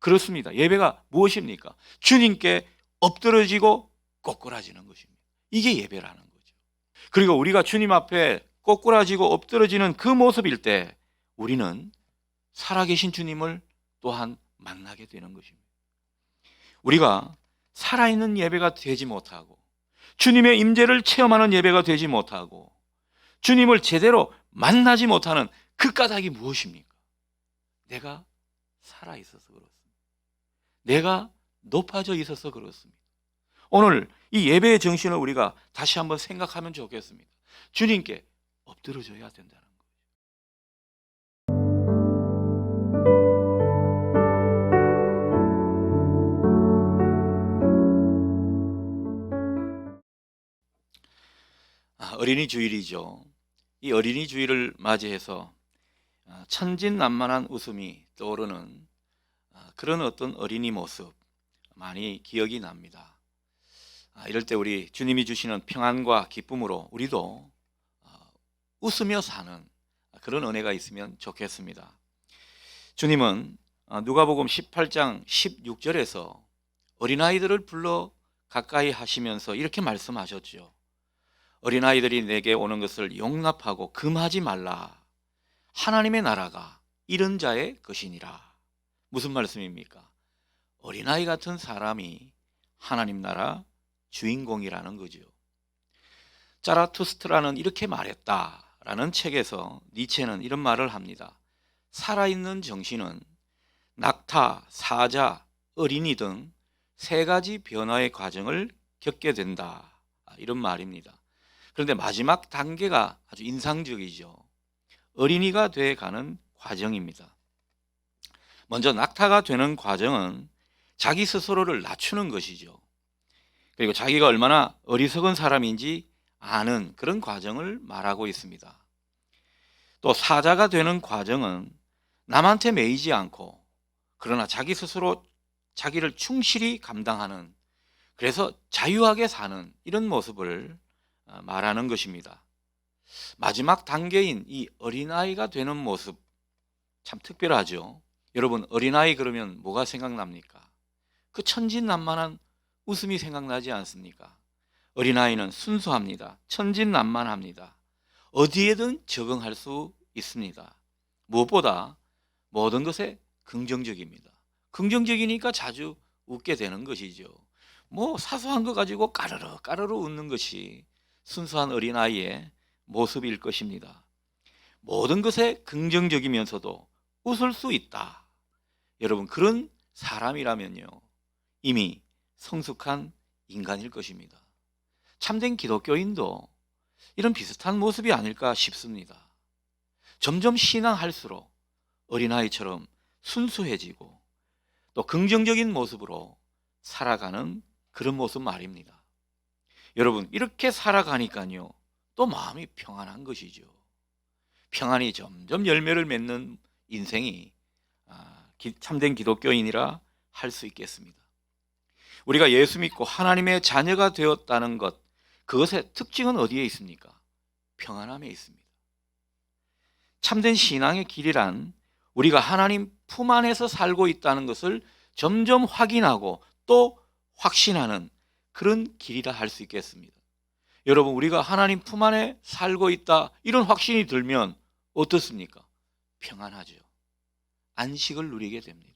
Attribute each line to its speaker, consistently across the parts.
Speaker 1: 그렇습니다. 예배가 무엇입니까? 주님께 엎드러지고 꼬꾸라지는 것입니다. 이게 예배라는 거죠. 그리고 우리가 주님 앞에 꼬꾸라지고 엎드러지는 그 모습일 때 우리는 살아계신 주님을 또한 만나게 되는 것입니다. 우리가 살아있는 예배가 되지 못하고 주님의 임재를 체험하는 예배가 되지 못하고 주님을 제대로 만나지 못하는 그 까닭이 무엇입니까? 내가 살아있어서 그렇습니다. 내가 높아져 있어서 그렇습니다. 오늘 이 예배의 정신을 우리가 다시 한번 생각하면 좋겠습니다. 주님께 엎드러져야 된다는 거예요. 어린이 주일이죠. 이 어린이 주일을 맞이해서 천진난만한 웃음이 떠오르는 그런 어떤 어린이 모습 많이 기억이 납니다. 이럴 때 우리 주님이 주시는 평안과 기쁨으로 우리도 웃으며 사는 그런 은혜가 있으면 좋겠습니다. 주님은 누가복음 18장 16절에서 어린아이들을 불러 가까이 하시면서 이렇게 말씀하셨죠. 어린아이들이 내게 오는 것을 용납하고 금하지 말라. 하나님의 나라가 이런 자의 것이니라. 무슨 말씀입니까? 어린아이 같은 사람이 하나님 나라 주인공이라는 거죠. 자라투스트라는 이렇게 말했다라는 책에서 니체는 이런 말을 합니다. 살아있는 정신은 낙타, 사자, 어린이 등 세 가지 변화의 과정을 겪게 된다. 이런 말입니다. 그런데 마지막 단계가 아주 인상적이죠. 어린이가 돼가는 과정입니다. 먼저 낙타가 되는 과정은 자기 스스로를 낮추는 것이죠. 그리고 자기가 얼마나 어리석은 사람인지 아는 그런 과정을 말하고 있습니다. 또 사자가 되는 과정은 남한테 매이지 않고 그러나 자기 스스로 자기를 충실히 감당하는, 그래서 자유하게 사는 이런 모습을 말하는 것입니다. 마지막 단계인 이 어린아이가 되는 모습 참 특별하죠. 여러분, 어린아이 그러면 뭐가 생각납니까? 그 천진난만한 웃음이 생각나지 않습니까? 어린아이는 순수합니다. 천진난만합니다. 어디에든 적응할 수 있습니다. 무엇보다 모든 것에 긍정적입니다. 긍정적이니까 자주 웃게 되는 것이죠. 뭐 사소한 거 가지고 까르르 까르르 웃는 것이 순수한 어린아이의 모습일 것입니다. 모든 것에 긍정적이면서도 웃을 수 있다. 여러분, 그런 사람이라면요, 이미 성숙한 인간일 것입니다. 참된 기독교인도 이런 비슷한 모습이 아닐까 싶습니다. 점점 신앙할수록 어린아이처럼 순수해지고 또 긍정적인 모습으로 살아가는 그런 모습 말입니다. 여러분, 이렇게 살아가니까요, 또 마음이 평안한 것이죠. 평안이 점점 열매를 맺는 인생이 참된 기독교인이라 할 수 있겠습니다. 우리가 예수 믿고 하나님의 자녀가 되었다는 것, 그것의 특징은 어디에 있습니까? 평안함에 있습니다. 참된 신앙의 길이란 우리가 하나님 품 안에서 살고 있다는 것을 점점 확인하고 또 확신하는 그런 길이라 할 수 있겠습니다. 여러분, 우리가 하나님 품 안에 살고 있다, 이런 확신이 들면 어떻습니까? 평안하죠. 안식을 누리게 됩니다.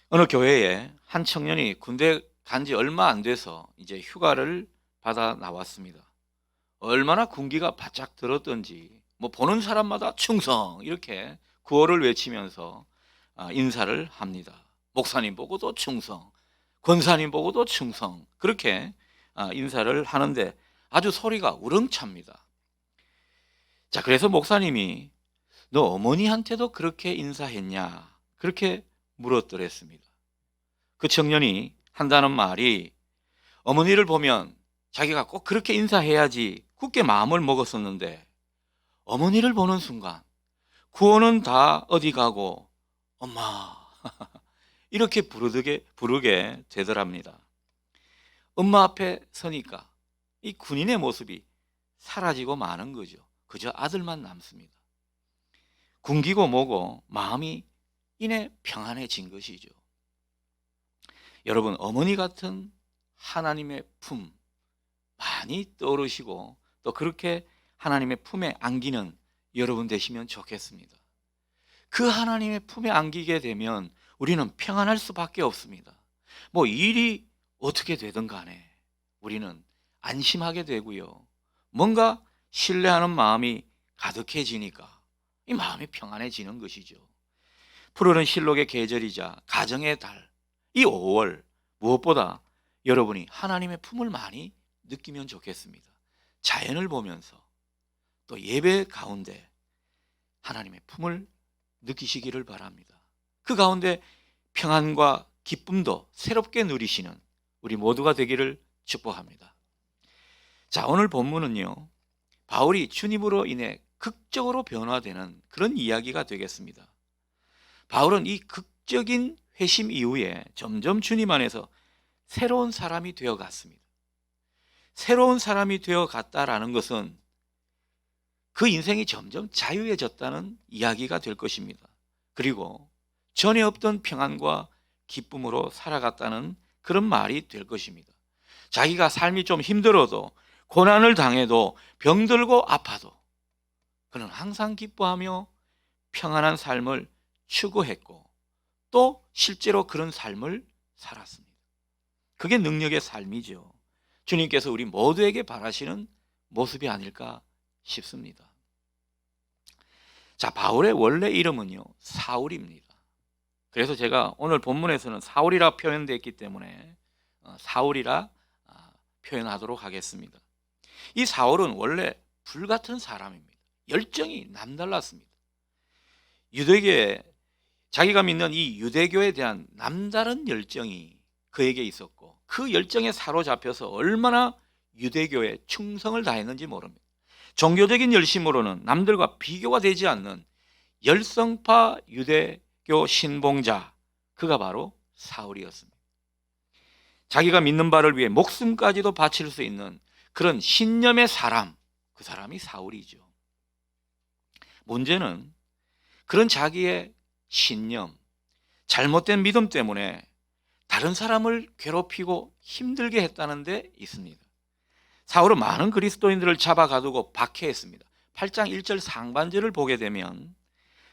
Speaker 1: 어느 교회에 한 청년이 군대 간 지 얼마 안 돼서 이제 휴가를 받아 나왔습니다. 얼마나 군기가 바짝 들었던지 뭐 보는 사람마다 충성 이렇게 구호를 외치면서 인사를 합니다. 목사님 보고도 충성, 권사님 보고도 충성, 그렇게 인사를 하는데 아주 소리가 우렁찹니다. 자, 그래서 목사님이 너 어머니한테도 그렇게 인사했냐? 그렇게 물었더랬습니다. 그 청년이 한다는 말이 어머니를 보면 자기가 꼭 그렇게 인사해야지 굳게 마음을 먹었었는데 어머니를 보는 순간 구호는 다 어디 가고 엄마 이렇게 부르게 되더랍니다. 엄마 앞에 서니까 이 군인의 모습이 사라지고 마는 거죠. 그저 아들만 남습니다. 군기고 뭐고 마음이 인해 평안해진 것이죠. 여러분, 어머니 같은 하나님의 품 많이 떠오르시고 또 그렇게 하나님의 품에 안기는 여러분 되시면 좋겠습니다. 그 하나님의 품에 안기게 되면 우리는 평안할 수밖에 없습니다. 뭐 일이 어떻게 되든 간에 우리는 안심하게 되고요. 뭔가 신뢰하는 마음이 가득해지니까 이 마음이 평안해지는 것이죠. 푸르른 실록의 계절이자 가정의 달, 이 5월 무엇보다 여러분이 하나님의 품을 많이 느끼면 좋겠습니다. 자연을 보면서 또 예배 가운데 하나님의 품을 느끼시기를 바랍니다. 그 가운데 평안과 기쁨도 새롭게 누리시는 우리 모두가 되기를 축복합니다. 자, 오늘 본문은요, 바울이 주님으로 인해 극적으로 변화되는 그런 이야기가 되겠습니다. 바울은 이 극적인 회심 이후에 점점 주님 안에서 새로운 사람이 되어갔습니다. 새로운 사람이 되어갔다라는 것은 그 인생이 점점 자유해졌다는 이야기가 될 것입니다. 그리고 전에 없던 평안과 기쁨으로 살아갔다는 그런 말이 될 것입니다. 자기가 삶이 좀 힘들어도 고난을 당해도 병들고 아파도 그는 항상 기뻐하며 평안한 삶을 추구했고 또 실제로 그런 삶을 살았습니다. 그게 능력의 삶이죠. 주님께서 우리 모두에게 바라시는 모습이 아닐까 싶습니다. 자, 바울의 원래 이름은요, 사울입니다. 그래서 제가 오늘 본문에서는 사울이라 표현되어 있기 때문에 사울이라 표현하도록 하겠습니다. 이 사울은 원래 불같은 사람입니다. 열정이 남달랐습니다. 유대교에 자기가 믿는 이 유대교에 대한 남다른 열정이 그에게 있었고 그 열정에 사로잡혀서 얼마나 유대교에 충성을 다했는지 모릅니다. 종교적인 열심으로는 남들과 비교가 되지 않는 열성파 유대교 신봉자, 그가 바로 사울이었습니다. 자기가 믿는 바를 위해 목숨까지도 바칠 수 있는 그런 신념의 사람, 그 사람이 사울이죠. 문제는 그런 자기의 신념, 잘못된 믿음 때문에 다른 사람을 괴롭히고 힘들게 했다는 데 있습니다. 사울은 많은 그리스도인들을 잡아가두고 박해했습니다. 8장 1절 상반절을 보게 되면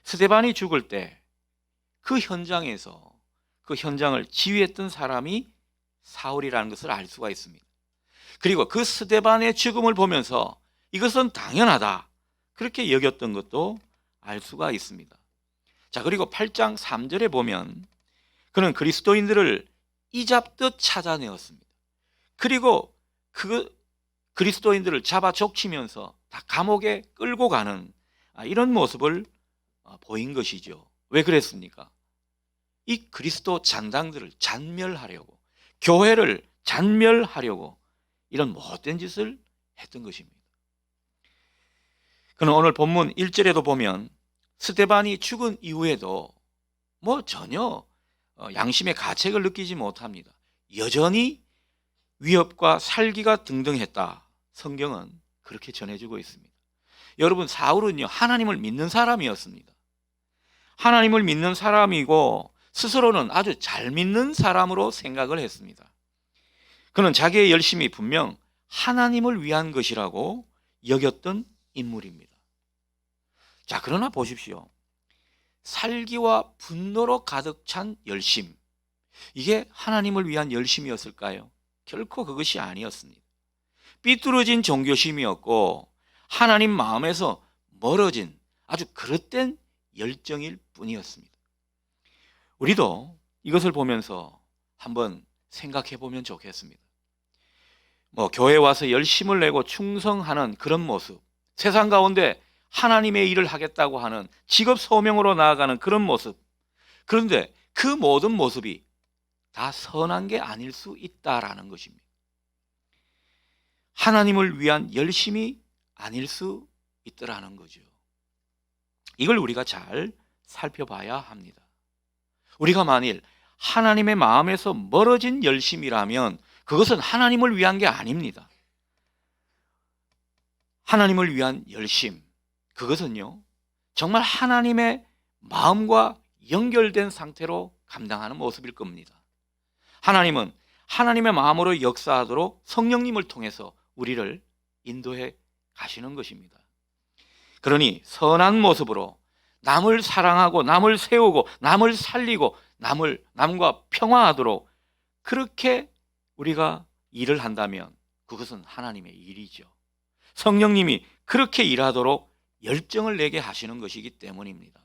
Speaker 1: 스데반이 죽을 때 그 현장에서 그 현장을 지휘했던 사람이 사울이라는 것을 알 수가 있습니다. 그리고 그 스데반의 죽음을 보면서 이것은 당연하다 그렇게 여겼던 것도 알 수가 있습니다. 자, 그리고 8장 3절에 보면 그는 그리스도인들을 이잡듯 찾아내었습니다. 그리고 그 그리스도인들을 잡아 족치면서 다 감옥에 끌고 가는 이런 모습을 보인 것이죠. 왜 그랬습니까? 이 그리스도 잔당들을 잔멸하려고, 교회를 잔멸하려고 이런 못된 짓을 했던 것입니다. 그는 오늘 본문 1절에도 보면 스데반이 죽은 이후에도 전혀 양심의 가책을 느끼지 못합니다. 여전히 위협과 살기가 등등했다. 성경은 그렇게 전해주고 있습니다. 여러분, 사울은요, 하나님을 믿는 사람이었습니다. 하나님을 믿는 사람이고 스스로는 아주 잘 믿는 사람으로 생각을 했습니다. 그는 자기의 열심이 분명 하나님을 위한 것이라고 여겼던 인물입니다. 자, 그러나 보십시오. 살기와 분노로 가득 찬 열심, 이게 하나님을 위한 열심이었을까요? 결코 그것이 아니었습니다. 삐뚤어진 종교심이었고 하나님 마음에서 멀어진 아주 그릇된 열정일 뿐이었습니다. 우리도 이것을 보면서 한번 생각해 보면 좋겠습니다. 교회에 와서 열심을 내고 충성하는 그런 모습, 세상 가운데 하나님의 일을 하겠다고 하는 직업 소명으로 나아가는 그런 모습, 그런데 그 모든 모습이 다 선한 게 아닐 수 있다라는 것입니다. 하나님을 위한 열심이 아닐 수 있더라는 거죠. 이걸 우리가 잘 살펴봐야 합니다. 우리가 만일 하나님의 마음에서 멀어진 열심이라면 그것은 하나님을 위한 게 아닙니다. 하나님을 위한 열심, 그것은요, 정말 하나님의 마음과 연결된 상태로 감당하는 모습일 겁니다. 하나님은 하나님의 마음으로 역사하도록 성령님을 통해서 우리를 인도해 가시는 것입니다. 그러니 선한 모습으로 남을 사랑하고 남을 세우고 남을 살리고 남과 평화하도록 그렇게 우리가 일을 한다면 그것은 하나님의 일이죠. 성령님이 그렇게 일하도록 열정을 내게 하시는 것이기 때문입니다.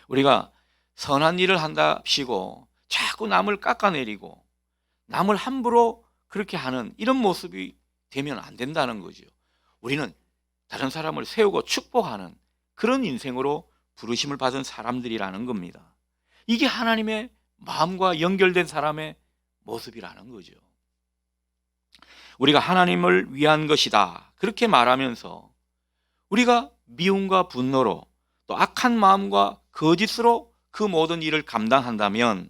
Speaker 1: 우리가 선한 일을 한답시고 자꾸 남을 깎아내리고 남을 함부로 그렇게 하는 이런 모습이 되면 안 된다는 거죠. 우리는 다른 사람을 세우고 축복하는 그런 인생으로 부르심을 받은 사람들이라는 겁니다. 이게 하나님의 마음과 연결된 사람의 모습이라는 거죠. 우리가 하나님을 위한 것이다 그렇게 말하면서 우리가 미움과 분노로 또 악한 마음과 거짓으로 그 모든 일을 감당한다면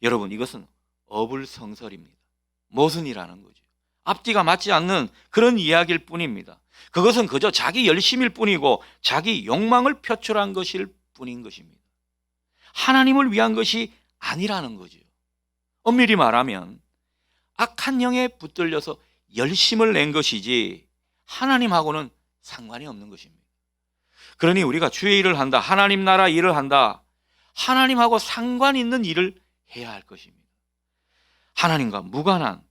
Speaker 1: 여러분 이것은 어불성설입니다. 모순이라는 거죠. 앞뒤가 맞지 않는 그런 이야기일 뿐입니다. 그것은 그저 자기 열심일 뿐이고 자기 욕망을 표출한 것일 뿐인 것입니다. 하나님을 위한 것이 아니라는 거죠. 엄밀히 말하면 악한 영에 붙들려서 열심을 낸 것이지 하나님하고는 상관이 없는 것입니다. 그러니 우리가 주의 일을 한다, 하나님 나라 일을 한다, 하나님하고 상관 있는 일을 해야 할 것입니다. 하나님과 무관한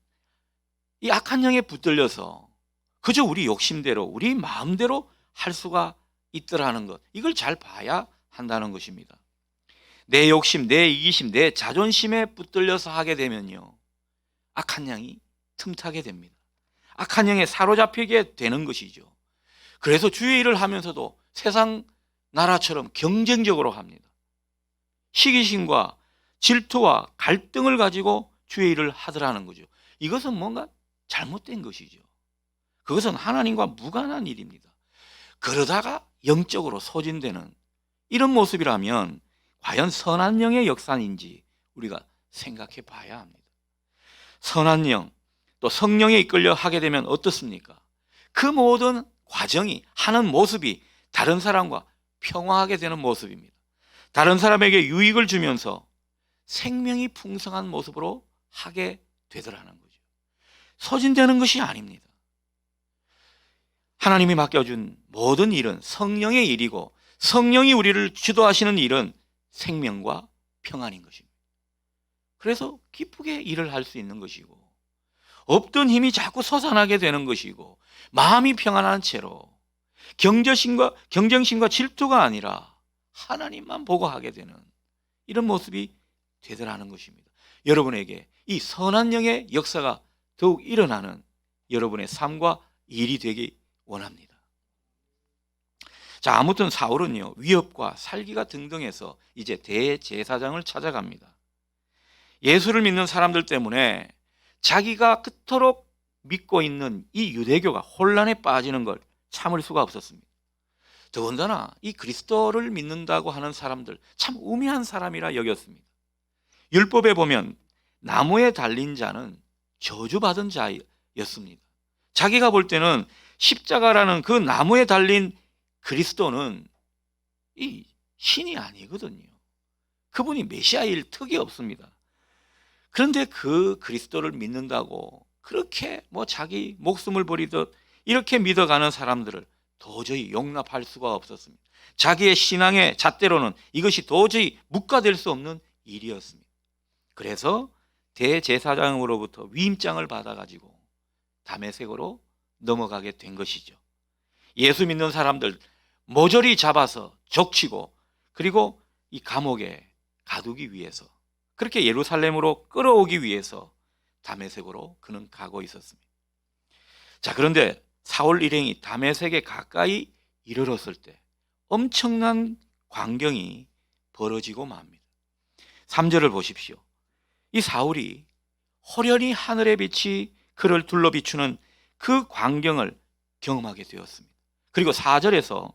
Speaker 1: 이 악한 영에 붙들려서 그저 우리 욕심대로 우리 마음대로 할 수가 있더라는 것, 이걸 잘 봐야 한다는 것입니다. 내 욕심, 내 이기심, 내 자존심에 붙들려서 하게 되면요 악한 영이 틈타게 됩니다. 악한 영에 사로잡히게 되는 것이죠. 그래서 주의 일을 하면서도 세상 나라처럼 경쟁적으로 합니다. 시기심과 질투와 갈등을 가지고 주의 일을 하더라는 거죠. 이것은 뭔가 잘못된 것이죠. 그것은 하나님과 무관한 일입니다. 그러다가 영적으로 소진되는 이런 모습이라면 과연 선한 영의 역사인지 우리가 생각해 봐야 합니다. 선한 영, 또 성령에 이끌려 하게 되면 어떻습니까? 그 모든 과정이 하는 모습이 다른 사람과 평화하게 되는 모습입니다. 다른 사람에게 유익을 주면서 생명이 풍성한 모습으로 하게 되더라는 거죠. 소진되는 것이 아닙니다. 하나님이 맡겨준 모든 일은 성령의 일이고 성령이 우리를 주도하시는 일은 생명과 평안인 것입니다. 그래서 기쁘게 일을 할 수 있는 것이고 없던 힘이 자꾸 솟아나게 되는 것이고 마음이 평안한 채로 경쟁심과 질투가 아니라 하나님만 보고 하게 되는 이런 모습이 되더라는 것입니다. 여러분에게 이 선한 영의 역사가 더욱 일어나는 여러분의 삶과 일이 되기 원합니다. 자, 아무튼 사울은요 위협과 살기가 등등해서 이제 대제사장을 찾아갑니다. 예수를 믿는 사람들 때문에 자기가 그토록 믿고 있는 이 유대교가 혼란에 빠지는 걸 참을 수가 없었습니다. 더군다나 이 그리스도를 믿는다고 하는 사람들 참 우매한 사람이라 여겼습니다. 율법에 보면 나무에 달린 자는 저주받은 자였습니다. 자기가 볼 때는 십자가라는 그 나무에 달린 그리스도는 이 신이 아니거든요. 그분이 메시아일 턱이 없습니다. 그런데 그 그리스도를 믿는다고 그렇게 자기 목숨을 버리듯 이렇게 믿어가는 사람들을 도저히 용납할 수가 없었습니다. 자기의 신앙의 잣대로는 이것이 도저히 묵과될 수 없는 일이었습니다. 그래서 대제사장으로부터 위임장을 받아가지고 다메섹으로 넘어가게 된 것이죠. 예수 믿는 사람들 모조리 잡아서 적치고 그리고 이 감옥에 가두기 위해서 그렇게 예루살렘으로 끌어오기 위해서 다메섹으로 그는 가고 있었습니다. 자, 그런데 사울 일행이 다메섹에 가까이 이르렀을 때 엄청난 광경이 벌어지고 맙니다. 3절을 보십시오. 이 사울이 호련히 하늘의 빛이 그를 둘러 비추는 그 광경을 경험하게 되었습니다. 그리고 4절에서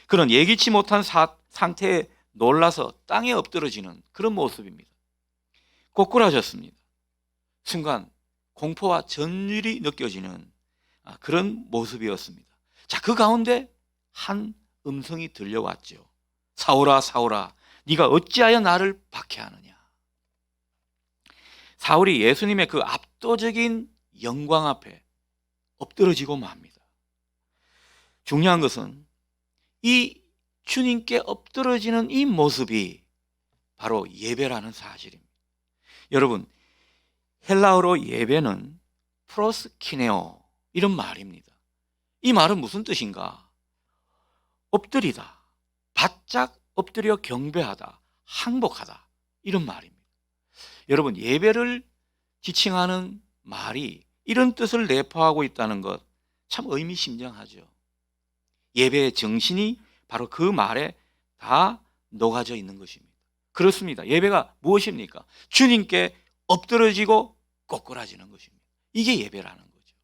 Speaker 1: 그는 예기치 못한 상태에 놀라서 땅에 엎드러지는 그런 모습입니다. 꼬꾸라졌습니다. 순간 공포와 전율이 느껴지는 그런 모습이었습니다. 자, 그 가운데 한 음성이 들려왔죠. 사울아, 사울아, 네가 어찌하여 나를 박해하느냐. 사울이 예수님의 그 압도적인 영광 앞에 엎드러지고 맙니다. 중요한 것은 이 주님께 엎드러지는 이 모습이 바로 예배라는 사실입니다. 여러분, 헬라어로 예배는 프로스키네오 이런 말입니다. 이 말은 무슨 뜻인가? 엎드리다, 바짝 엎드려 경배하다, 항복하다 이런 말입니다. 여러분, 예배를 지칭하는 말이 이런 뜻을 내포하고 있다는 것 참 의미심장하죠. 예배의 정신이 바로 그 말에 다 녹아져 있는 것입니다. 그렇습니다. 예배가 무엇입니까? 주님께 엎드러지고 꼬꾸라지는 것입니다. 이게 예배라는 거죠.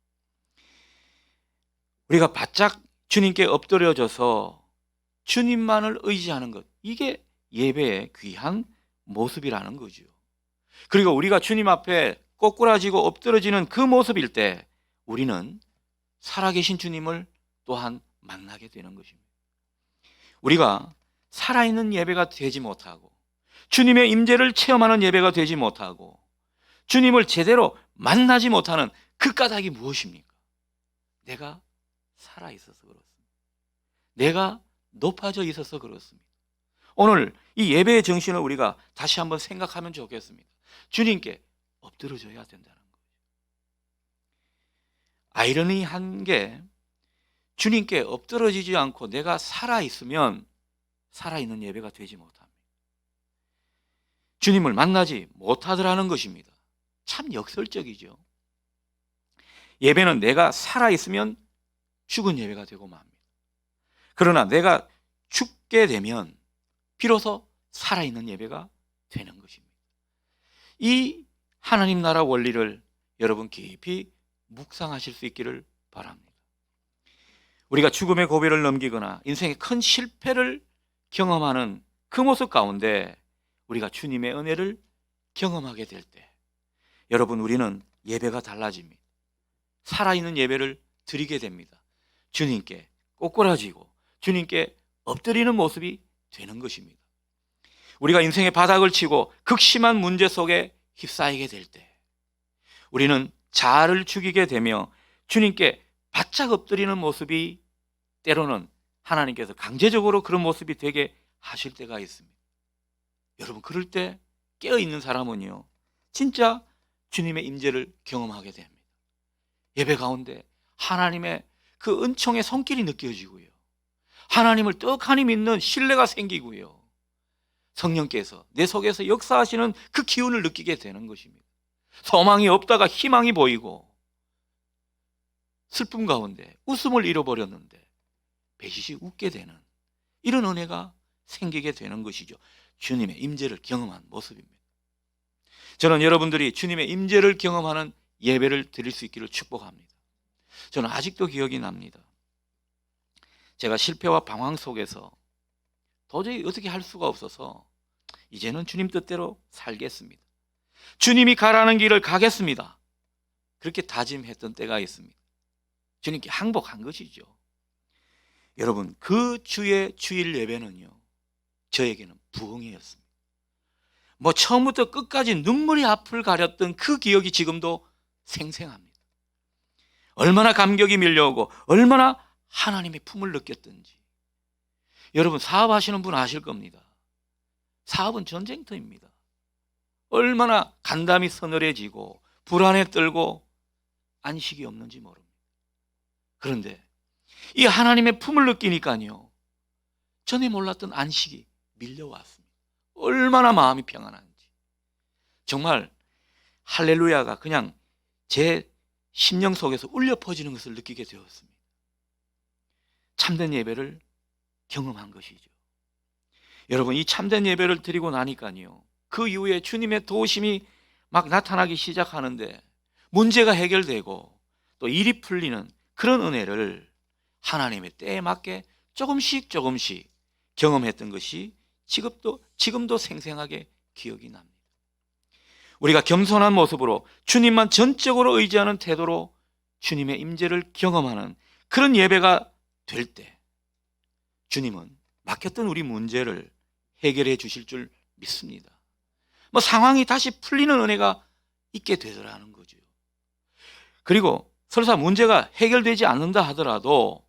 Speaker 1: 우리가 바짝 주님께 엎드려져서 주님만을 의지하는 것, 이게 예배의 귀한 모습이라는 거죠. 그리고 우리가 주님 앞에 꼬꾸라지고 엎드러지는 그 모습일 때 우리는 살아계신 주님을 또한 만나게 되는 것입니다. 우리가 살아있는 예배가 되지 못하고 주님의 임재를 체험하는 예배가 되지 못하고 주님을 제대로 만나지 못하는 그 까닭이 무엇입니까? 내가 살아있어서 그렇습니다. 내가 높아져 있어서 그렇습니다. 오늘 이 예배의 정신을 우리가 다시 한번 생각하면 좋겠습니다. 주님께 엎드려져야 된다는 거예요. 아이러니한 게 주님께 엎드러지지 않고 내가 살아있으면 살아있는 예배가 되지 못합니다. 주님을 만나지 못하더라는 것입니다. 참 역설적이죠. 예배는 내가 살아있으면 죽은 예배가 되고 맙니다. 그러나 내가 죽게 되면 비로소 살아있는 예배가 되는 것입니다. 이 하나님 나라 원리를 여러분 깊이 묵상하실 수 있기를 바랍니다. 우리가 죽음의 고비를 넘기거나 인생의 큰 실패를 경험하는 그 모습 가운데 우리가 주님의 은혜를 경험하게 될 때 여러분, 우리는 예배가 달라집니다. 살아있는 예배를 드리게 됩니다. 주님께 꼬꾸라지고 주님께 엎드리는 모습이 되는 것입니다. 우리가 인생의 바닥을 치고 극심한 문제 속에 휩싸이게 될 때 우리는 자아를 죽이게 되며 주님께 바짝 엎드리는 모습이 때로는 하나님께서 강제적으로 그런 모습이 되게 하실 때가 있습니다. 여러분, 그럴 때 깨어있는 사람은요 진짜 주님의 임재를 경험하게 됩니다. 예배 가운데 하나님의 그 은총의 손길이 느껴지고요, 하나님을 떡하니 믿는 신뢰가 생기고요, 성령께서 내 속에서 역사하시는 그 기운을 느끼게 되는 것입니다. 소망이 없다가 희망이 보이고 슬픔 가운데 웃음을 잃어버렸는데 배시시 웃게 되는 이런 은혜가 생기게 되는 것이죠. 주님의 임재를 경험한 모습입니다. 저는 여러분들이 주님의 임재를 경험하는 예배를 드릴 수 있기를 축복합니다. 저는 아직도 기억이 납니다. 제가 실패와 방황 속에서 도저히 어떻게 할 수가 없어서 이제는 주님 뜻대로 살겠습니다, 주님이 가라는 길을 가겠습니다, 그렇게 다짐했던 때가 있습니다. 주님께 항복한 것이죠. 여러분, 그 주의 주일 예배는요 저에게는 부흥이었습니다. 처음부터 끝까지 눈물이 앞을 가렸던 그 기억이 지금도 생생합니다. 얼마나 감격이 밀려오고 얼마나 하나님의 품을 느꼈던지. 여러분, 사업하시는 분 아실 겁니다. 사업은 전쟁터입니다. 얼마나 간담이 서늘해지고 불안에 떨고 안식이 없는지 모릅니다. 그런데 이 하나님의 품을 느끼니까요 전에 몰랐던 안식이 밀려왔습니다. 얼마나 마음이 평안한지. 정말 할렐루야가 그냥 제 심령 속에서 울려 퍼지는 것을 느끼게 되었습니다. 참된 예배를 경험한 것이죠. 여러분, 이 참된 예배를 드리고 나니까요 그 이후에 주님의 도우심이 막 나타나기 시작하는데 문제가 해결되고 또 일이 풀리는 그런 은혜를 하나님의 때에 맞게 조금씩 경험했던 것이 지금도 생생하게 기억이 납니다. 우리가 겸손한 모습으로 주님만 전적으로 의지하는 태도로 주님의 임재를 경험하는 그런 예배가 될 때 주님은 맡겼던 우리 문제를 해결해 주실 줄 믿습니다. 뭐 상황이 다시 풀리는 은혜가 있게 되더라는 거죠. 그리고 설사 문제가 해결되지 않는다 하더라도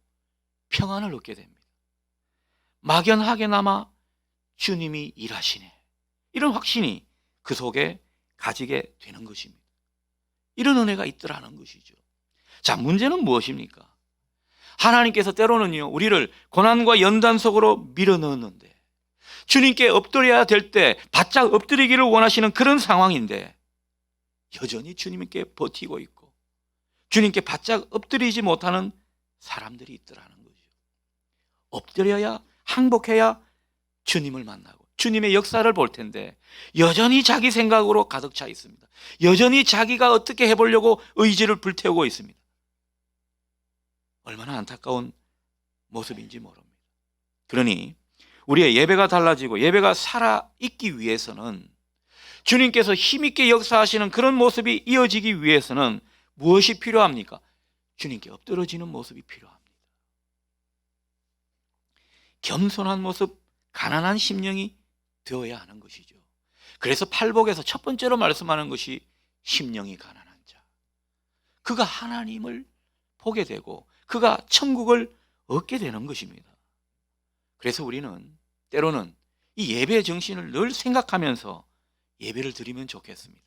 Speaker 1: 평안을 얻게 됩니다. 막연하게나마 주님이 일하시네, 이런 확신이 그 속에 가지게 되는 것입니다. 이런 은혜가 있더라는 것이죠. 자, 문제는 무엇입니까? 하나님께서 때로는요, 우리를 고난과 연단 속으로 밀어넣었는데, 주님께 엎드려야 될 때 바짝 엎드리기를 원하시는 그런 상황인데 여전히 주님께 버티고 있고 주님께 바짝 엎드리지 못하는 사람들이 있더라는 거죠. 엎드려야, 항복해야 주님을 만나고 주님의 역사를 볼 텐데 여전히 자기 생각으로 가득 차 있습니다. 여전히 자기가 어떻게 해보려고 의지를 불태우고 있습니다. 얼마나 안타까운 모습인지 모릅니다. 그러니 우리의 예배가 달라지고 예배가 살아있기 위해서는, 주님께서 힘있게 역사하시는 그런 모습이 이어지기 위해서는 무엇이 필요합니까? 주님께 엎드러지는 모습이 필요합니다. 겸손한 모습, 가난한 심령이 되어야 하는 것이죠. 그래서 팔복에서 첫 번째로 말씀하는 것이 심령이 가난한 자, 그가 하나님을 보게 되고 그가 천국을 얻게 되는 것입니다. 그래서 우리는 때로는 이 예배의 정신을 늘 생각하면서 예배를 드리면 좋겠습니다.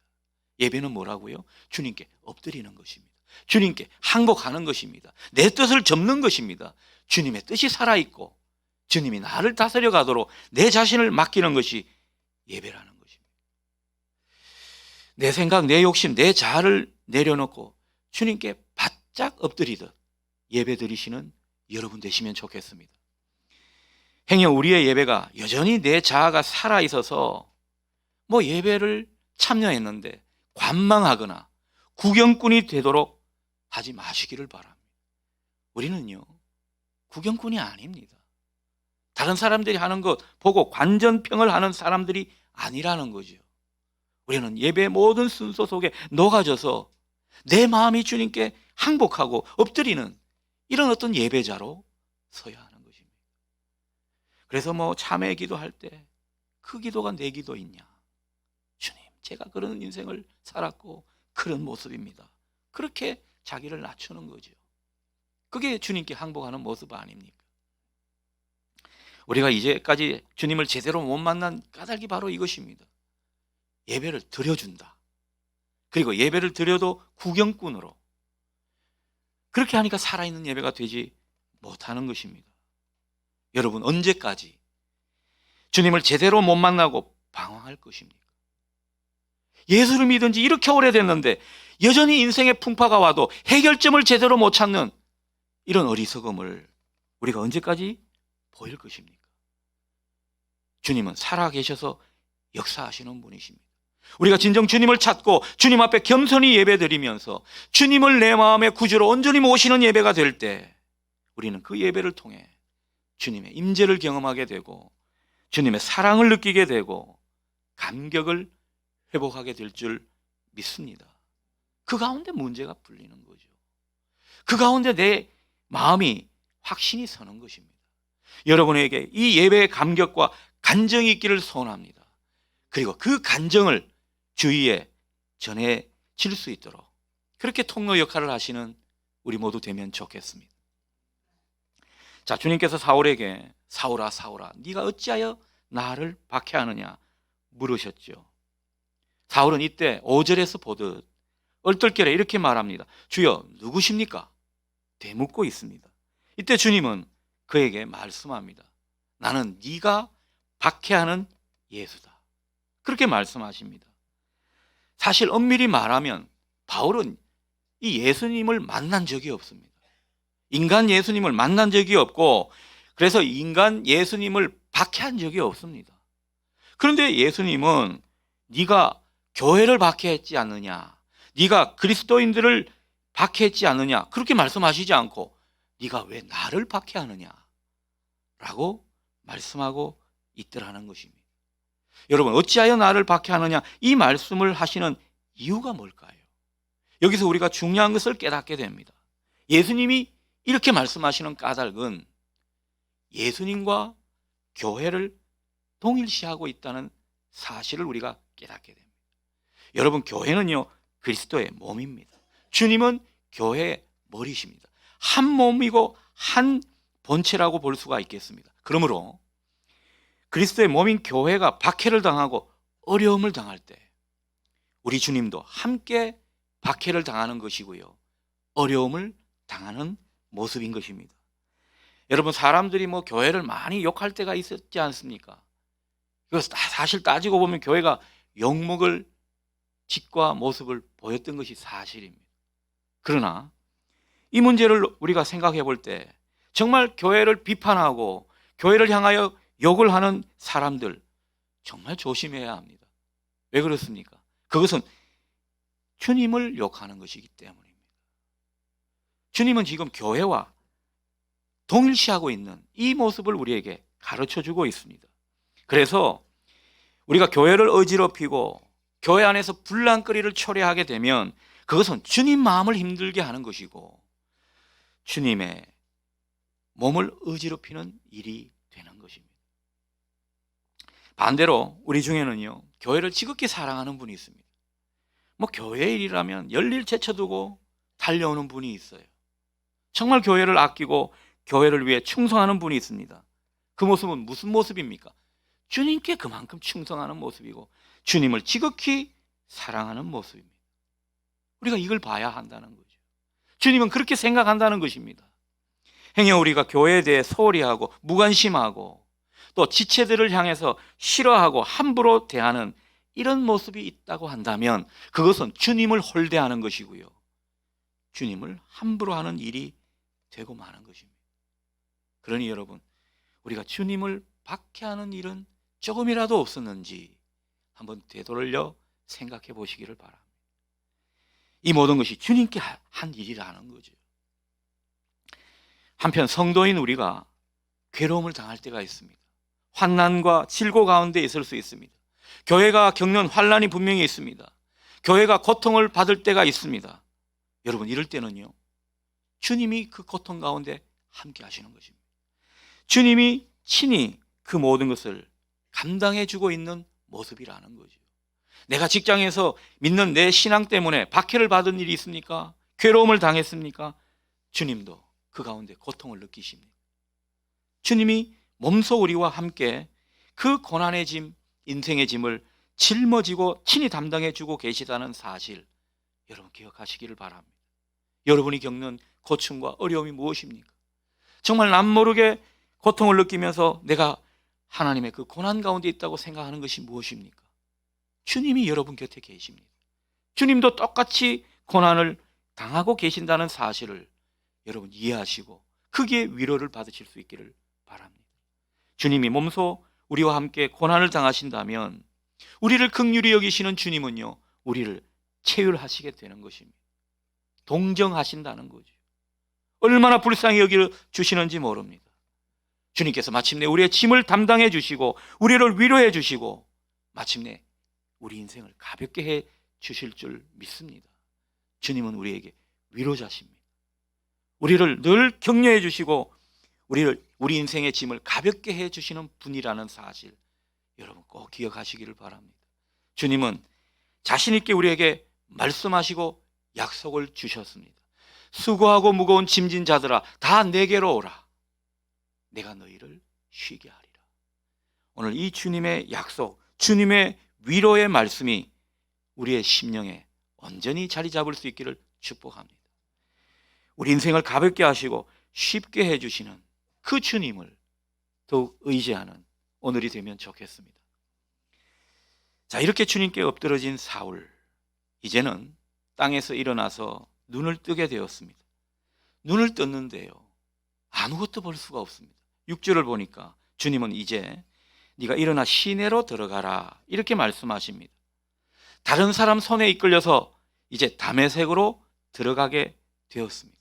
Speaker 1: 예배는 뭐라고요? 주님께 엎드리는 것입니다. 주님께 항복하는 것입니다. 내 뜻을 접는 것입니다. 주님의 뜻이 살아있고 주님이 나를 다스려 가도록 내 자신을 맡기는 것이 예배라는 것입니다. 내 생각, 내 욕심, 내 자아를 내려놓고 주님께 바짝 엎드리듯 예배 드리시는 여러분 되시면 좋겠습니다. 행여 우리의 예배가 여전히 내 자아가 살아있어서 뭐 예배를 참여했는데 관망하거나 구경꾼이 되도록 하지 마시기를 바랍니다. 우리는요, 구경꾼이 아닙니다. 다른 사람들이 하는 것 보고 관전평을 하는 사람들이 아니라는 거죠. 우리는 예배의 모든 순서 속에 녹아져서 내 마음이 주님께 항복하고 엎드리는 이런 어떤 예배자로 서야 하는 것입니다. 그래서 뭐 참회 기도할 때 그 기도가 내 기도이냐, 주님 제가 그런 인생을 살았고 그런 모습입니다, 그렇게 자기를 낮추는 거죠. 그게 주님께 항복하는 모습 아닙니까? 우리가 이제까지 주님을 제대로 못 만난 까닭이 바로 이것입니다. 예배를 드려준다, 그리고 예배를 드려도 구경꾼으로, 그렇게 하니까 살아있는 예배가 되지 못하는 것입니다. 여러분, 언제까지 주님을 제대로 못 만나고 방황할 것입니까? 예수를 믿은 지 이렇게 오래됐는데 여전히 인생의 풍파가 와도 해결점을 제대로 못 찾는 이런 어리석음을 우리가 언제까지 보일 것입니까? 주님은 살아계셔서 역사하시는 분이십니다. 우리가 진정 주님을 찾고 주님 앞에 겸손히 예배드리면서 주님을 내 마음의 구주로 온전히 모시는 예배가 될 때 우리는 그 예배를 통해 주님의 임재를 경험하게 되고 주님의 사랑을 느끼게 되고 감격을 회복하게 될 줄 믿습니다. 그 가운데 문제가 풀리는 거죠. 그 가운데 내 마음이 확신이 서는 것입니다. 여러분에게 이 예배의 감격과 간정이 있기를 소원합니다. 그리고 그 간정을 주위에 전해질 수 있도록 그렇게 통로 역할을 하시는 우리 모두 되면 좋겠습니다. 자, 주님께서 사울에게 사울아 사울아 네가 어찌하여 나를 박해하느냐 물으셨죠. 사울은 이때 5절에서 보듯 얼떨결에 이렇게 말합니다. 주여 누구십니까? 되묻고 있습니다. 이때 주님은 그에게 말씀합니다. 나는 네가 박해하는 예수다, 그렇게 말씀하십니다. 사실 엄밀히 말하면 바울은 이 예수님을 만난 적이 없습니다. 인간 예수님을 만난 적이 없고 그래서 인간 예수님을 박해한 적이 없습니다. 그런데 예수님은 네가 교회를 박해했지 않느냐, 네가 그리스도인들을 박해했지 않느냐 그렇게 말씀하시지 않고 네가 왜 나를 박해하느냐 라고 말씀하고 있더라는 것입니다. 여러분, 어찌하여 나를 박해하느냐 이 말씀을 하시는 이유가 뭘까요? 여기서 우리가 중요한 것을 깨닫게 됩니다. 예수님이 이렇게 말씀하시는 까닭은 예수님과 교회를 동일시하고 있다는 사실을 우리가 깨닫게 됩니다. 여러분, 교회는요 그리스도의 몸입니다. 주님은 교회의 머리십니다. 한 몸이고 한 본체라고 볼 수가 있겠습니다. 그러므로 그리스도의 몸인 교회가 박해를 당하고 어려움을 당할 때 우리 주님도 함께 박해를 당하는 것이고요, 어려움을 당하는 모습인 것입니다. 여러분, 사람들이 교회를 많이 욕할 때가 있었지 않습니까? 그래서 사실 따지고 보면 교회가 욕먹을 짓과 모습을 보였던 것이 사실입니다. 그러나 이 문제를 우리가 생각해 볼 때 정말 교회를 비판하고 교회를 향하여 욕을 하는 사람들 정말 조심해야 합니다. 왜 그렇습니까? 그것은 주님을 욕하는 것이기 때문입니다. 주님은 지금 교회와 동일시하고 있는 이 모습을 우리에게 가르쳐주고 있습니다. 그래서 우리가 교회를 어지럽히고 교회 안에서 분란거리를 초래하게 되면 그것은 주님 마음을 힘들게 하는 것이고 주님의 몸을 어지럽히는 일이 되는 것입니다. 반대로 우리 중에는요 교회를 지극히 사랑하는 분이 있습니다. 교회 일이라면 열일 제쳐두고 달려오는 분이 있어요. 정말 교회를 아끼고 교회를 위해 충성하는 분이 있습니다. 그 모습은 무슨 모습입니까? 주님께 그만큼 충성하는 모습이고 주님을 지극히 사랑하는 모습입니다. 우리가 이걸 봐야 한다는 거죠. 주님은 그렇게 생각한다는 것입니다. 행여 우리가 교회에 대해 소홀히 하고 무관심하고 또 지체들을 향해서 싫어하고 함부로 대하는 이런 모습이 있다고 한다면 그것은 주님을 홀대하는 것이고요, 주님을 함부로 하는 일이 되고 마는 것입니다. 그러니 여러분, 우리가 주님을 박해하는 일은 조금이라도 없었는지 한번 되돌려 생각해 보시기를 바랍니다. 이 모든 것이 주님께 한 일이라는 거죠. 한편 성도인 우리가 괴로움을 당할 때가 있습니다. 환난과 질고 가운데 있을 수 있습니다. 교회가 겪는 환난이 분명히 있습니다. 교회가 고통을 받을 때가 있습니다. 여러분, 이럴 때는요 주님이 그 고통 가운데 함께 하시는 것입니다. 주님이 친히 그 모든 것을 감당해 주고 있는 모습이라는 거죠. 내가 직장에서 믿는 내 신앙 때문에 박해를 받은 일이 있습니까? 괴로움을 당했습니까? 주님도 그 가운데 고통을 느끼십니다. 주님이 몸소 우리와 함께 그 고난의 짐, 인생의 짐을 짊어지고 친히 담당해 주고 계시다는 사실 여러분 기억하시기를 바랍니다. 여러분이 겪는 고충과 어려움이 무엇입니까? 정말 남모르게 고통을 느끼면서 내가 하나님의 그 고난 가운데 있다고 생각하는 것이 무엇입니까? 주님이 여러분 곁에 계십니다. 주님도 똑같이 고난을 당하고 계신다는 사실을 여러분 이해하시고 크게 위로를 받으실 수 있기를 바랍니다. 주님이 몸소 우리와 함께 고난을 당하신다면 우리를 긍휼히 여기시는 주님은요 우리를 체휼하시게 되는 것입니다. 동정하신다는 거죠. 얼마나 불쌍히 여겨주시는지 모릅니다. 주님께서 마침내 우리의 짐을 담당해 주시고 우리를 위로해 주시고 마침내 우리 인생을 가볍게 해 주실 줄 믿습니다. 주님은 우리에게 위로자십니다. 우리를 늘 격려해 주시고 우리 인생의 짐을 가볍게 해 주시는 분이라는 사실 여러분 꼭 기억하시기를 바랍니다. 주님은 자신 있게 우리에게 말씀하시고 약속을 주셨습니다. 수고하고 무거운 짐진 자들아 다 내게로 오라. 내가 너희를 쉬게 하리라. 오늘 이 주님의 약속, 주님의 위로의 말씀이 우리의 심령에 온전히 자리 잡을 수 있기를 축복합니다. 우리 인생을 가볍게 하시고 쉽게 해주시는 그 주님을 더욱 의지하는 오늘이 되면 좋겠습니다. 자, 이렇게 주님께 엎드러진 사울, 이제는 땅에서 일어나서 눈을 뜨게 되었습니다. 눈을 떴는데요 아무것도 볼 수가 없습니다. 6절을 보니까 주님은 이제 네가 일어나 시내로 들어가라 이렇게 말씀하십니다. 다른 사람 손에 이끌려서 이제 다메섹으로 들어가게 되었습니다.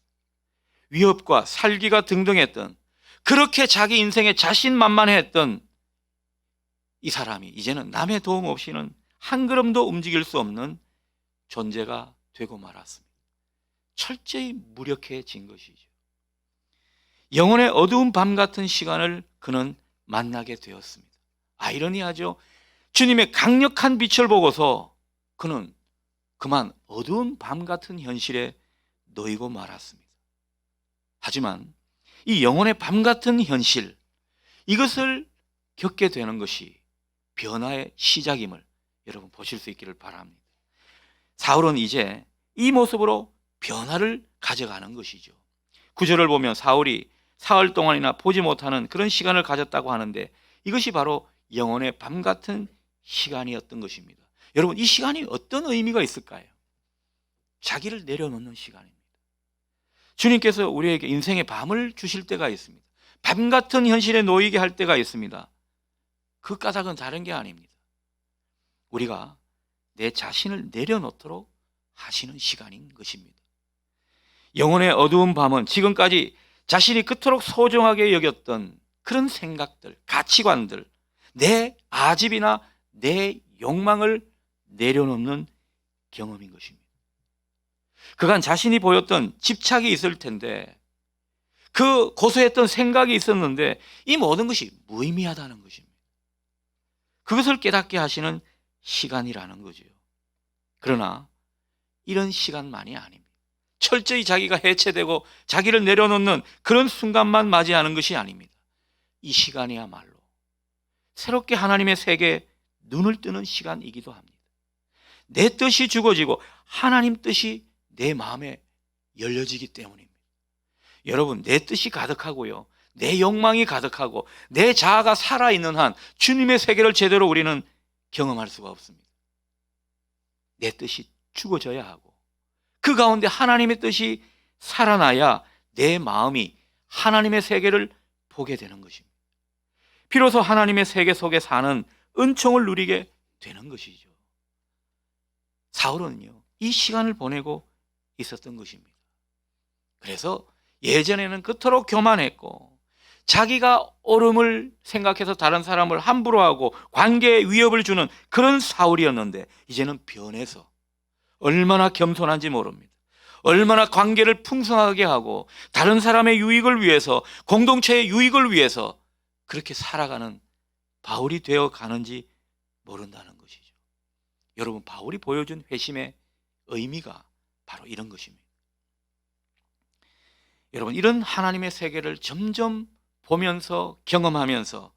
Speaker 1: 위협과 살기가 등등했던, 그렇게 자기 인생에 자신만만했던 이 사람이 이제는 남의 도움 없이는 한 걸음도 움직일 수 없는 존재가 되고 말았습니다. 철저히 무력해진 것이죠. 영혼의 어두운 밤 같은 시간을 그는 만나게 되었습니다. 아이러니하죠. 주님의 강력한 빛을 보고서 그는 그만 어두운 밤 같은 현실에 놓이고 말았습니다. 하지만 이 영혼의 밤 같은 현실, 이것을 겪게 되는 것이 변화의 시작임을 여러분 보실 수 있기를 바랍니다. 사울은 이제 이 모습으로 변화를 가져가는 것이죠. 9절을 보면 사울이 사흘 동안이나 보지 못하는 그런 시간을 가졌다고 하는데, 이것이 바로 영혼의 밤 같은 시간이었던 것입니다. 여러분, 이 시간이 어떤 의미가 있을까요? 자기를 내려놓는 시간입니다. 주님께서 우리에게 인생의 밤을 주실 때가 있습니다. 밤 같은 현실에 놓이게 할 때가 있습니다. 그 까닭은 다른 게 아닙니다. 우리가 내 자신을 내려놓도록 하시는 시간인 것입니다. 영혼의 어두운 밤은 지금까지 자신이 그토록 소중하게 여겼던 그런 생각들, 가치관들, 내 아집이나 내 욕망을 내려놓는 경험인 것입니다. 그간 자신이 보였던 집착이 있을 텐데, 그 고소했던 생각이 있었는데 이 모든 것이 무의미하다는 것입니다. 그것을 깨닫게 하시는 시간이라는 거죠. 그러나 이런 시간만이 아닙니다. 철저히 자기가 해체되고 자기를 내려놓는 그런 순간만 맞이하는 것이 아닙니다. 이 시간이야말로 새롭게 하나님의 세계에 눈을 뜨는 시간이기도 합니다. 내 뜻이 죽어지고 하나님 뜻이 내 마음에 열려지기 때문입니다. 여러분, 내 뜻이 가득하고요, 내 욕망이 가득하고 내 자아가 살아있는 한 주님의 세계를 제대로 우리는 경험할 수가 없습니다. 내 뜻이 죽어져야 하고 그 가운데 하나님의 뜻이 살아나야 내 마음이 하나님의 세계를 보게 되는 것입니다. 비로소 하나님의 세계 속에 사는 은총을 누리게 되는 것이죠. 사울은요, 이 시간을 보내고 있었던 것입니다. 그래서 예전에는 그토록 교만했고 자기가 옳음을 생각해서 다른 사람을 함부로 하고 관계에 위협을 주는 그런 사울이었는데, 이제는 변해서 얼마나 겸손한지 모릅니다. 얼마나 관계를 풍성하게 하고 다른 사람의 유익을 위해서, 공동체의 유익을 위해서 그렇게 살아가는 바울이 되어 가는지 모른다는 것이죠. 여러분, 바울이 보여준 회심의 의미가 바로 이런 것입니다. 여러분, 이런 하나님의 세계를 점점 보면서 경험하면서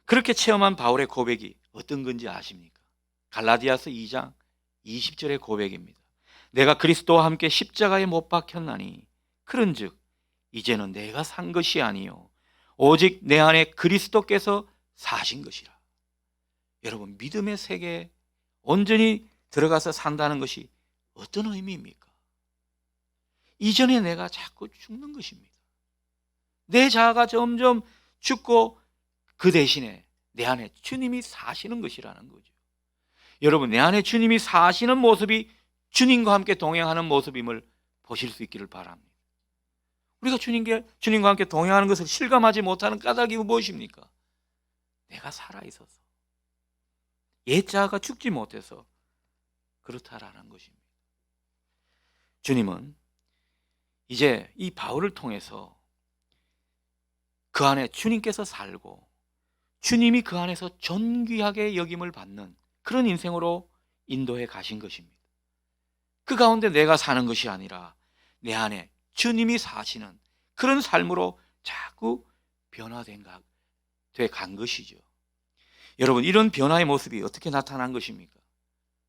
Speaker 1: 그렇게 체험한 바울의 고백이 어떤 건지 아십니까? 갈라디아서 2장 20절의 고백입니다. 내가 그리스도와 함께 십자가에 못 박혔나니 그런즉 이제는 내가 산 것이 아니요 오직 내 안에 그리스도께서 사신 것이라. 여러분, 믿음의 세계에 온전히 들어가서 산다는 것이 어떤 의미입니까? 이전에 내가 자꾸 죽는 것입니다. 내 자아가 점점 죽고 그 대신에 내 안에 주님이 사시는 것이라는 거죠. 여러분, 내 안에 주님이 사시는 모습이 주님과 함께 동행하는 모습임을 보실 수 있기를 바랍니다. 우리가 주님과 함께 동행하는 것을 실감하지 못하는 까닭이 무엇입니까? 내가 살아있어서, 옛 자아가 죽지 못해서 그렇다라는 것입니다. 주님은 이제 이 바울을 통해서 그 안에 주님께서 살고 주님이 그 안에서 존귀하게 여김을 받는 그런 인생으로 인도해 가신 것입니다. 그 가운데 내가 사는 것이 아니라 내 안에 주님이 사시는 그런 삶으로 자꾸 변화돼 간 것이죠. 여러분, 이런 변화의 모습이 어떻게 나타난 것입니까?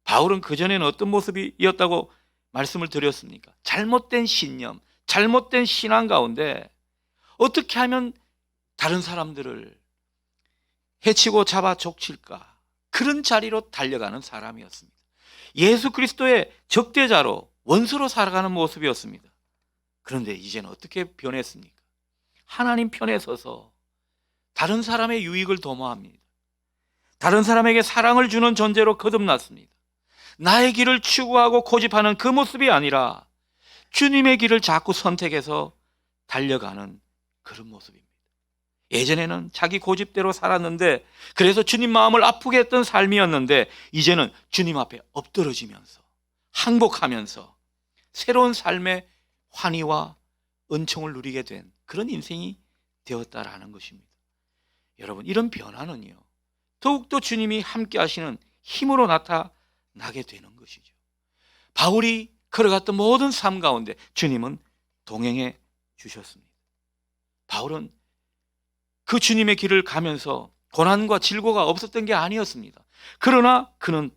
Speaker 1: 바울은 그전에는 어떤 모습이었다고 말씀을 드렸습니까? 잘못된 신념, 잘못된 신앙 가운데 어떻게 하면 다른 사람들을 해치고 잡아 족칠까, 그런 자리로 달려가는 사람이었습니다. 예수 그리스도의 적대자로, 원수로 살아가는 모습이었습니다. 그런데 이제는 어떻게 변했습니까? 하나님 편에 서서 다른 사람의 유익을 도모합니다. 다른 사람에게 사랑을 주는 존재로 거듭났습니다. 나의 길을 추구하고 고집하는 그 모습이 아니라 주님의 길을 자꾸 선택해서 달려가는 그런 모습입니다. 예전에는 자기 고집대로 살았는데, 그래서 주님 마음을 아프게 했던 삶이었는데, 이제는 주님 앞에 엎드러지면서 항복하면서 새로운 삶의 환희와 은총을 누리게 된 그런 인생이 되었다라는 것입니다. 여러분, 이런 변화는요, 더욱더 주님이 함께 하시는 힘으로 나타나게 되는 것이죠. 바울이 걸어갔던 모든 삶 가운데 주님은 동행해 주셨습니다. 바울은 그 주님의 길을 가면서 고난과 질고가 없었던 게 아니었습니다. 그러나 그는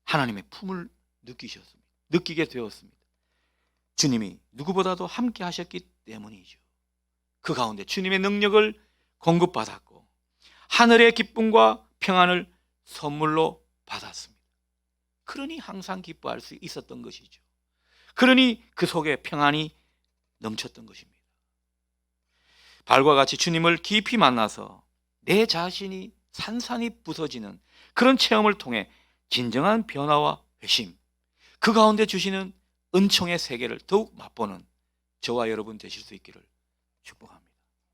Speaker 1: 하나님의 품을 느끼게 되었습니다. 주님이 누구보다도 함께 하셨기 때문이죠. 그 가운데 주님의 능력을 공급받았고 하늘의 기쁨과 평안을 선물로 받았습니다. 그러니 항상 기뻐할 수 있었던 것이죠. 그러니 그 속에 평안이 넘쳤던 것입니다. 바울과 같이 주님을 깊이 만나서 내 자신이 산산이 부서지는 그런 체험을 통해 진정한 변화와 회심, 그 가운데 주시는 은총의 세계를 더욱 맛보는 저와 여러분 되실 수 있기를 축복합니다.